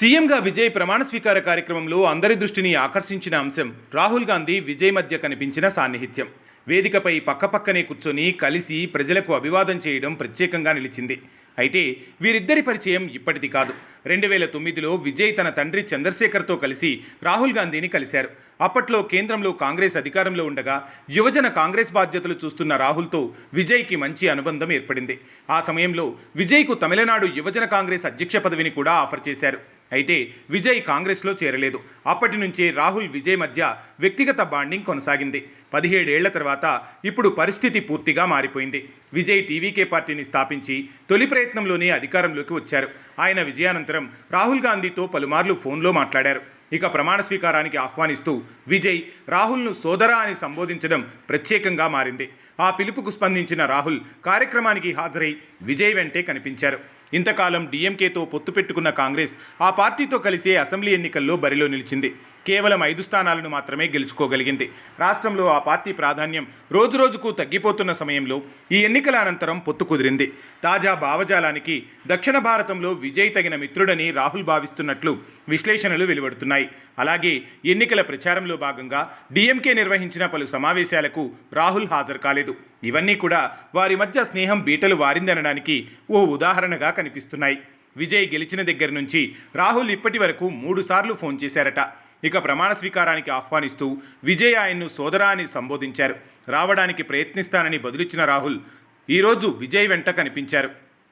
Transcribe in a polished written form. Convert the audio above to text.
సీఎంగా విజయ్ ప్రమాణ స్వీకార కార్యక్రమంలో అందరి దృష్టిని ఆకర్షించిన అంశం రాహుల్ గాంధీ విజయ్ మధ్య కనిపించిన సాన్నిహిత్యం. వేదికపై పక్కపక్కనే కూర్చొని కలిసి ప్రజలకు అభివాదం చేయడం ప్రత్యేకంగా నిలిచింది. అయితే వీరిద్దరి పరిచయం ఇప్పటిది కాదు. 2009లో విజయ్ తన తండ్రి చంద్రశేఖర్తో కలిసి రాహుల్ గాంధీని కలిశారు. అప్పట్లో కేంద్రంలో కాంగ్రెస్ అధికారంలో ఉండగా యువజన కాంగ్రెస్ బాధ్యతలు చూస్తున్న రాహుల్తో విజయ్కి మంచి అనుబంధం ఏర్పడింది. ఆ సమయంలో విజయ్కు తమిళనాడు యువజన కాంగ్రెస్ అధ్యక్ష పదవిని కూడా ఆఫర్ చేశారు. అయితే విజయ్ కాంగ్రెస్లో చేరలేదు. అప్పటి నుంచే రాహుల్ విజయ్ మధ్య వ్యక్తిగత బాండింగ్ కొనసాగింది. 17 ఏళ్ల తర్వాత ఇప్పుడు పరిస్థితి పూర్తిగా మారిపోయింది. విజయ్ టీవీకే పార్టీని స్థాపించి తొలి ప్రయత్నంలోనే అధికారంలోకి వచ్చారు. ఆయన విజయానంతరం రాహుల్ గాంధీతో పలుమార్లు ఫోన్లో మాట్లాడారు. ఇక ప్రమాణ స్వీకారానికి ఆహ్వానిస్తూ విజయ్ రాహుల్ను సోదరా అని సంబోధించడం ప్రత్యేకంగా మారింది. ఆ పిలుపుకు స్పందించిన రాహుల్ కార్యక్రమానికి హాజరై విజయ్ వెంటే కనిపించారు. ఇంతకాలం డీఎంకేతో పొత్తు పెట్టుకున్న కాంగ్రెస్ ఆ పార్టీతో కలిసే అసెంబ్లీ ఎన్నికల్లో బరిలో నిలిచింది. కేవలం 5 స్థానాలను మాత్రమే గెలుచుకోగలిగింది. రాష్ట్రంలో ఆ పార్టీ ప్రాధాన్యం రోజురోజుకు తగ్గిపోతున్న సమయంలో ఈ ఎన్నికల అనంతరం పొత్తు కుదిరింది. తాజా భావజాలానికి దక్షిణ భారతంలో విజయ్ తగిన మిత్రుడని రాహుల్ భావిస్తున్నట్లు విశ్లేషణలు వెలువడుతున్నాయి. అలాగే ఎన్నికల ప్రచారంలో భాగంగా డీఎంకే నిర్వహించిన పలు సమావేశాలకు రాహుల్ హాజరు కాలేదు. ఇవన్నీ కూడా వారి మధ్య స్నేహం బీటలు వారిందనడానికి ఓ ఉదాహరణగా కనిపిస్తున్నాయి. విజయ్ గెలిచిన దగ్గర నుంచి రాహుల్ ఇప్పటి వరకు 3 సార్లు ఫోన్ చేశారట. ఇక ప్రమాణ స్వీకారానికి ఆహ్వానిస్తూ విజయ్ ఆయన్ను సోదరా అని సంబోధించారు. రావడానికి ప్రయత్నిస్తానని బదులిచ్చిన రాహుల్ ఈరోజు విజయ్ వెంట కనిపించారు.